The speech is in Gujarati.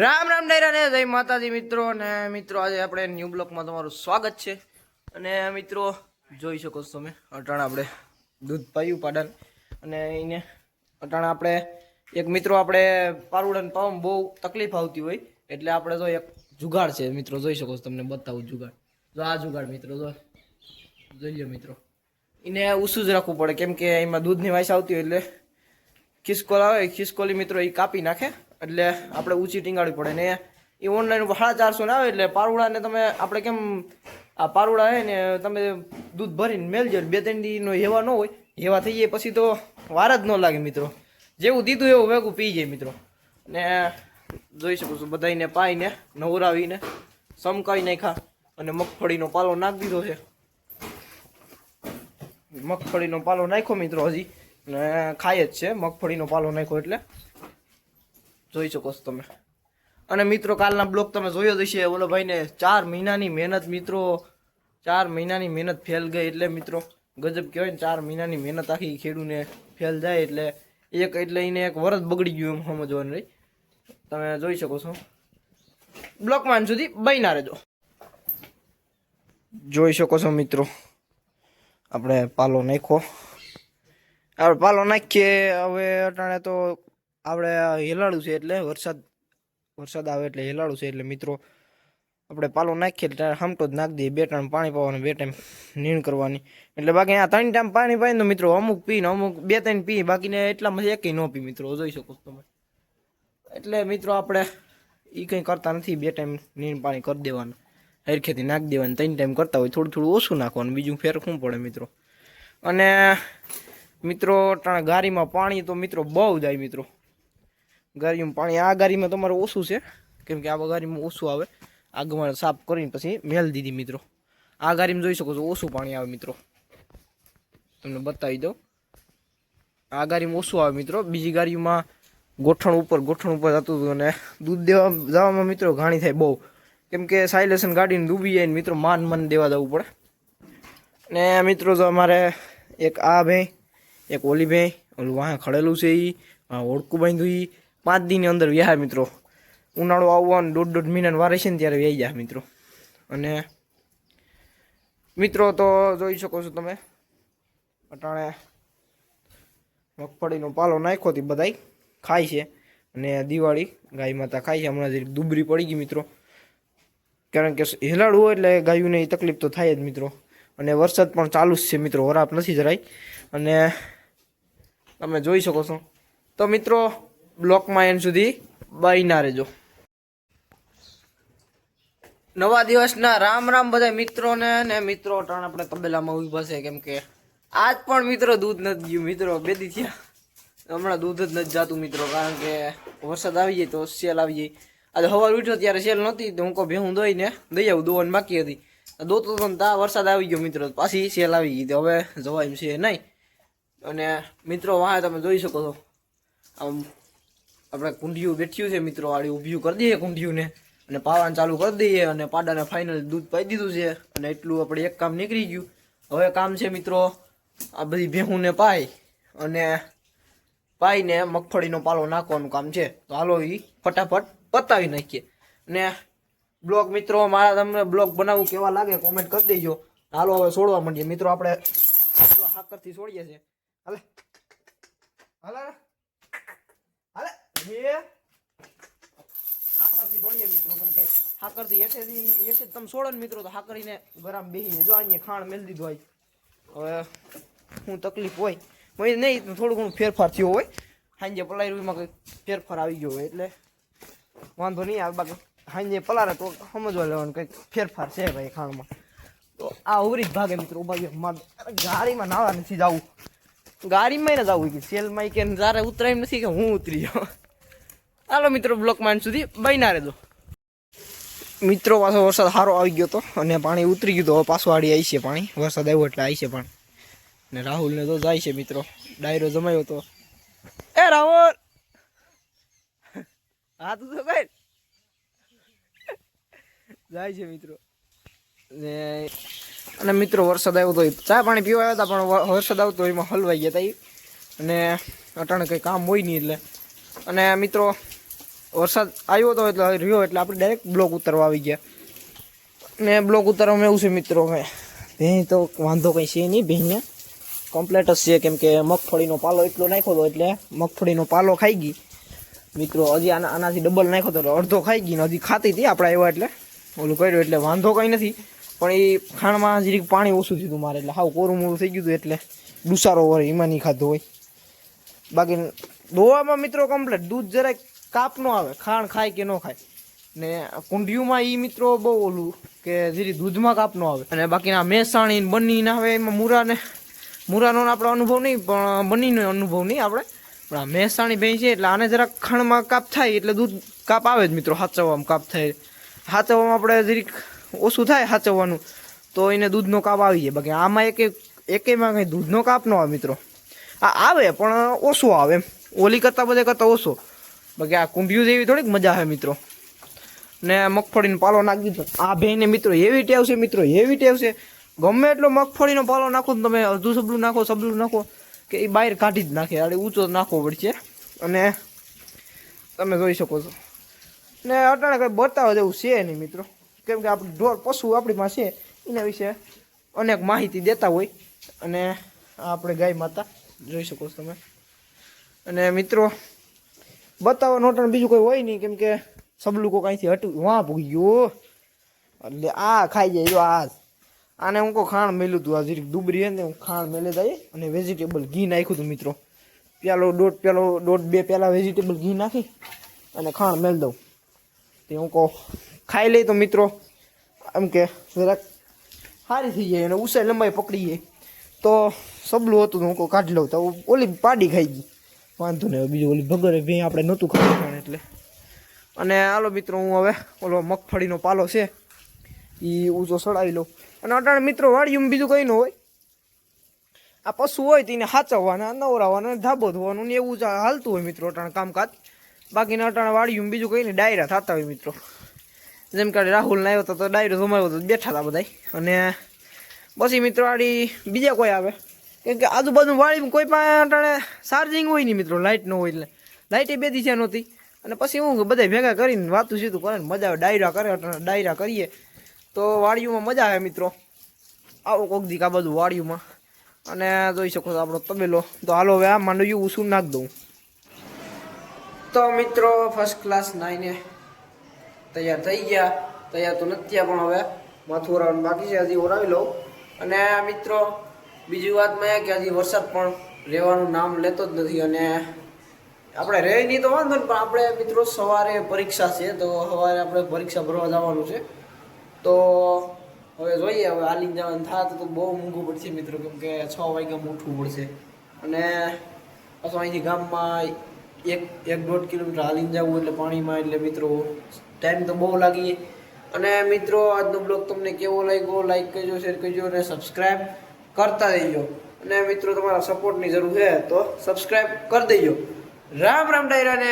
રામ રામ ડાયરા ને જય માતાજી મિત્રો ને મિત્રો આજે આપણે ન્યૂ બ્લોકમાં તમારું સ્વાગત છે અને મિત્રો જોઈ શકો છો તમે અટાણા આપણે દૂધ પાયું પાડન અને એને અટાણા આપણે એક મિત્રો આપણે પારુડન પાવામાં બહુ તકલીફ આવતી હોય એટલે આપણે જો એક જુગાડ છે મિત્રો જોઈ શકો છો તમને બતાવું જુગાડ જો આ જુગાડ મિત્રો જોઈ લો મિત્રો એને ઊંચું જ રાખવું પડે કેમ કે એમાં દૂધની વાસ આવતી હોય એટલે ખિસકોલ આવે ખિસકોલી મિત્રો એ કાપી નાખે એટલે આપણે ઊંચી ટીંગાડવી પડે ને એ ઓનલાઈન 450 ને આવે એટલે પારુડાને તમે આપણે કેમ આ પારુડા હે ને તમે દૂધ ભરીને મેલજો 2-3 દીનો હેવા ન હોય હેવા થઈ જાય પછી તો વાર જ ન લાગે મિત્રો જેવું દીધું એવું ભેગું પી જાય મિત્રો ને જોઈ શકો છો બધાને પાઈને નવરાવીને સમકાવી નાખ્યા અને મગફળીનો પાલો નાખી દીધો છે મગફળીનો પાલો નાખ્યો મિત્રો હજી ને ખાય જ છે મગફળીનો પાલો નાખ્યો એટલે જોઈ શકો છો તમે અને મિત્રો કાલના બ્લોગ તમે જોયો જ હશે ઓલો ભાઈને 4 મહિનાની મહેનત મિત્રો 4 મહિનાની મહેનત ફેલ ગઈ એટલે મિત્રો ગજબ કહેવાય ને 4 મહિનાની મહેનત આખી ખેડૂને ફેલ જાય એટલે એને એક વરસ બગડી ગયું એમ સમજવાનું રહી તમે જોઈ શકો છો બ્લોકમાં સુધી બન્યા રહેજો જોઈ શકો છો મિત્રો આપણે પાલો નાખ્યો આપણે પાલો નાખીએ હવે અટાણે તો આપણે હેલાડું છે એટલે વરસાદ આવે એટલે હેલાડું છે એટલે મિત્રો આપણે પાલો નાખીએ એટલે હમટો જ નાખી દઈએ 2 ટાઈમ પાણી પાવાનું 2 ટાઈમ નીણ કરવાની એટલે બાકી આ 3 ટાઈમ પાણી પાઈને મિત્રો અમુક પીને અમુક 2-3 પી બાકીને એટલામાં એકેય ન પી મિત્રો જોઈ શકો છો તમે એટલે મિત્રો આપણે એ કંઈ કરતા નથી 2 ટાઈમ નીણ પાણી કરી દેવાનું હરખેથી નાખી દેવાનું 3 ટાઈમ કરતા હોય થોડું ઓછું નાખવાનું બીજું ફેર શું પડે મિત્રો અને મિત્રો ગાડીમાં પાણી તો મિત્રો બહુ જાય મિત્રો ગાડીમાં પાણી આ ગાડીમાં તમારે ઓછું છે કેમ કે આ ગાડીમાં ઓછું આવે આગમાં સાફ કરીને પછી મેલ દીધી મિત્રો આ ગાડીમાં જોઈ શકો છો ઓછું પાણી આવે મિત્રો તમને બતાવી દઉં આ ગાડીમાં ઓછું આવે મિત્રો બીજી ગાડીમાં ગોઠણ ઉપર જતું હતું અને દૂધ દેવા જવામાં મિત્રો ઘાણી થાય બહુ કેમ કે સાયલેશન ગાડીને ડૂબી જાય ને મિત્રો માન દેવા જવું પડે ને મિત્રો જો અમારે એક આ ભાઈ એક ઓલી ભાઈ ઓલું વાહ ખડેલું છે એ ઓળકું બાંધ્યું 5 દિનની અંદર વ્યાય મિત્રો ઉનાળો આવવાનો 1.5 મહિનાનો વારે છે ને ત્યારે વ્યાઈ જાય મિત્રો અને મિત્રો તો જોઈ શકો છો તમે અટાણે મગફળીનો પાલો નાખ્યો હતી બધાય ખાય છે અને દિવાળી ગાય માતા ખાય છે હમણાં જરીક દુબરી પડી ગઈ મિત્રો કારણ કે હેલાડું હોય એટલે ગાયોને એ તકલીફ તો થાય જ મિત્રો અને વરસાદ પણ ચાલુ જ છે મિત્રો વરાપ નથી જરાય અને તમે જોઈ શકો છો તો મિત્રો બ્લોકમાં એન સુધી બન્યા રહેજો નવા દિવસના રામ રામ બધા મિત્રોને ને મિત્રો અટાણ આપણે તબેલામાં ઊભા છે કેમ કે આજ પણ મિત્રો દૂધ નથી ગયું મિત્રો 2 દી થયા હમણાં દૂધ જ નથી જાતું મિત્રો કારણ કે વરસાદ આવી જાય તો સેલ આવી જાય આજે સવાર ઉઠ્યો ત્યારે સેલ નહોતી તો હું કહું ભેહું દોઈને દઈ આવું દોવાની બાકી હતી દોતો તો તા વરસાદ આવી ગયો મિત્રો પાછી સેલ આવી ગઈ તો હવે જવા એમ છે નહીં અને મિત્રો વાહ તમે જોઈ શકો છો આમ આપણે કુંડિયું બેઠ્યું છે મિત્રો આડી ઊભી કરી દઈએ કુંડિયુંને અને પાવાનું ચાલુ કરી દઈએ અને પાડાને ફાઇનલ દૂધ પાઈ દીધું છે અને એટલું આપણે એક કામ નીકળી ગયું હવે કામ છે મિત્રો આ બધી ભેહુંને પાઈને મગફળીનો પાલો નાખવાનું કામ છે તો હાલો એ ફટાફટ પતાવી નાખીએ અને બ્લોગ મિત્રો મારા તમને બ્લોગ બનાવવું કેવા લાગે કોમેન્ટ કરી દેજો હાલો હવે છોડવા માંડીએ મિત્રો આપણે હાકરથી છોડીએ છીએ હાલે હાલે હાલે હાકરથી છોડીએ મિત્રો કેમ કે હાકરથી એઠે તમે છોડો ને મિત્રો તો હાકરીને ગરમ બેસી જો અહીંયા ખાણ મેળ દીધું હોય હવે શું તકલીફ હોય નહીં થોડું ઘણું ફેરફાર થયો હોય સાંજે પલાયરૂમાં કંઈક ફેરફાર આવી ગયો હોય એટલે વાંધો નહીં આવે બાકી સાંજે પલારે તો સમજવા લેવાનું કંઈક ફેરફાર છે ભાઈ ખાણમાં તો આ ઉભરી જ ભાગે મિત્રો ઉભા ગાડીમાં નાવા નથી જવું ગાડીમાં ન જવું કે સેલમાં કે જારે ઉતરાય નથી કે હું ઉતરી જાઉં હાલો મિત્રો બ્લોકમાં સુધી બન્યા રહેજો મિત્રો પાછો વરસાદ સારો આવી ગયો હતો અને પાણી ઉતરી ગયું તો પાછું આડી આવી છે પાણી વરસાદ આવ્યો એટલે આવી છે પાણી ને રાહુલને તો જાય છે મિત્રો ડાયરો જમાયો તો એ રાહુલ હા તું તો કઈ જાય છે મિત્રો ને અને મિત્રો વરસાદ આવ્યો તો ચા પાણી પીવા આવ્યા હતા પણ વરસાદ આવતો એમાં હલવાઈ ગયા હતા અને અટાણે કંઈ કામ હોય નહીં એટલે અને મિત્રો વરસાદ આવ્યો હતો એટલે રહ્યો એટલે આપણે ડાયરેક્ટ બ્લોક ઉતારવા આવી ગયા. ને બ્લોક ઉતારવામાં એવું છે મિત્રો હવે ભેં તો વાંધો કંઈ છે નહીં, ભેંને કમ્પ્લેટ જ છે, કેમ કે મગફળીનો પાલો એટલો નાખ્યો હતો એટલે મગફળીનો પાલો ખાઈ ગઈ મિત્રો. હજી આનાથી ડબલ નાખ્યો હતો એટલે અડધો ખાઈ ગઈ ને હજી ખાતી હતી આપણે આવ્યા એટલે ઓલું કર્યું એટલે વાંધો કંઈ નથી. પણ એ ખાણમાં જરીક પાણી ઓછું થયું મારે એટલે હાવ કોરું મોરું થઈ ગયું હતું એટલે ડુસારો હોય એમાં નહીં ખાધો હોય. બાકી દોવામાં મિત્રો કમ્પ્લેટ દૂધ જરાક કાપ ન આવે, ખાણ ખાય કે ન ખાય. ને કુંડિયુંમાં એ મિત્રો બહુ ઓલું કે જેરી દૂધમાં કાપ ન આવે. અને બાકીના મેસાણી બની ના આવે એમાં મુરાનો આપણો અનુભવ નહીં, પણ બનીનો અનુભવ નહીં આપણે. પણ આ મહેસાણી ભેં છે એટલે આને જરાક ખાણમાં કાપ થાય એટલે દૂધ કાપ આવે જ મિત્રો. હાચવવામાં કાપ થાય, હાચવવામાં આપણે જરીક ઓછું થાય હાચવવાનું તો એને દૂધનો કાપ આવી જાય. બાકી આમાં એકેમાં કંઈ દૂધનો કાપ ન આવે મિત્રો. આ આવે પણ ઓછો આવે એમ, ઓલી કરતાં બધે કરતાં ઓછો. બાકી આ કુંડિયું જેવી થોડીક મજા આવે મિત્રો. ને મગફળીનો પાલો નાખી દીધો આ ભેંને મિત્રો. એવી ટેવ છે મિત્રો, એવી ટેવ છે ગમે એટલો મગફળીનો પાલો નાખો ને તમે, અડધું સબલું નાખો કે એ બહાર કાઢી જ નાખે. આડે ઊંચો નાખવો પડશે. અને તમે જોઈ શકો છો. ને અટાણે કંઈ બતાવવા જેવું છે નહીં મિત્રો, કેમ કે આપણે ઢોર પશુ આપણી પાસે એના વિશે અનેક માહિતી દેતા હોય. અને આપણે ગાય માતા જોઈ શકો છો તમે. અને મિત્રો બતાવવાનું અટાણે બીજું કોઈ હોય નહીં, કેમ કે સબલું કોઈ કાંઈથી હટવું વાં પૂગી ગયો એટલે આ ખાઈ જાય. જો આને હું કોઈ ખાણ મેલું હતું, આ જરીક ડુબરી હે ને હું ખાણ મેલે જાય અને વેજીટેબલ ઘી નાખ્યું હતું મિત્રો. દોઢ બે પ્યાલા વેજીટેબલ ઘી નાખી અને ખાણ મેલ દઉં તે હું કહું ખાઈ લઈ તો મિત્રો એમ કે જરાક સારી થઈ જાય અને ઉસાઈ લંબાઈ પકડી જાય. તો સબલું હતું હું કહું કાઢી લઉં તો ઓલી પાડી ખાઈ ગઈ, વાંધો નહીં. બીજું ઓલી ભગરે ભેં આપણે નહોતું ખાવાનું એટલે. અને હાલો મિત્રો હું હવે ઓલો મગફળીનો પાલો છે એ ઊંચો સડાવી લઉં. અને અટાણે મિત્રો વાડિયું બીજું કંઈ ન હોય, આ પશુ હોય તો એને સાચવવાના, નવરાવવાના, ધાબો ધોવાનું ને એવું હાલતું હોય મિત્રો અટાણે કામકાજ. બાકીના અટાણે વાડિયું બીજું કંઈ નહીં, ડાયરા થતા હોય મિત્રો. જેમ કે રાહુલ ને આવ્યો તો ડાયરો જમાવ્યો તો બેઠા હતા બધા. અને પછી મિત્રો આડી બીજા કોઈ આવે, કેમ કે આજુબાજુ વાડીમાં કોઈ પાસે અટાણે ચાર્જિંગ હોય નહીં મિત્રો, લાઇટ ન હોય એટલે લાઇટે બે દિવસે નહોતી. અને પછી હું બધા ભેગા કરીને વાતું સીધું કરે ને મજા આવે, ડાયરા કરીએ તો વાડીઓમાં મજા આવે મિત્રો. આવો કોક દીક આ બધું વાડીઓમાં. અને જોઈ શકો છો આપણો તબેલો. તો હાલો હવે આ માંડવ્યું ઉસું નાખ દઉં. તો મિત્રો ફર્સ્ટ ક્લાસ નાઈને તૈયાર થઈ ગયા. તૈયાર તો નથી થયા પણ હવે માથું ઓરાવવાનું બાકી છે, હજી ઓરાવી લઉં. અને મિત્રો બીજી વાતમાં એ કે હજી વરસાદ પણ રહેવાનું નામ લેતો જ નથી. અને આપણે રહે નહીં તો વાંધો નહીં, પણ આપણે મિત્રો સવારે પરીક્ષા છે તો સવારે આપણે પરીક્ષા ભરવા જવાનું છે. તો હવે જોઈએ, હવે હાલીને જવાનું થાય તો બહુ મોંઘું પડશે મિત્રો, કેમ કે 6 વાગ્યામાં ઉઠવું પડશે. અને પાછું અહીંથી ગામમાં 1-1.5 કિલોમીટર હાલીને જવું એટલે પાણીમાં, એટલે મિત્રો ટાઈમ તો બહુ લાગી. અને મિત્રો આજનો બ્લોગ તમને કેવો લાગ્યો, લાઈક કરજો, શેર કરજો અને સબસ્ક્રાઈબ કરતા રહેજો. અને મિત્રો તમારા સપોર્ટની જરૂર છે તો સબસ્ક્રાઈબ કરી દેજો. રામ રામ ડાયરાને.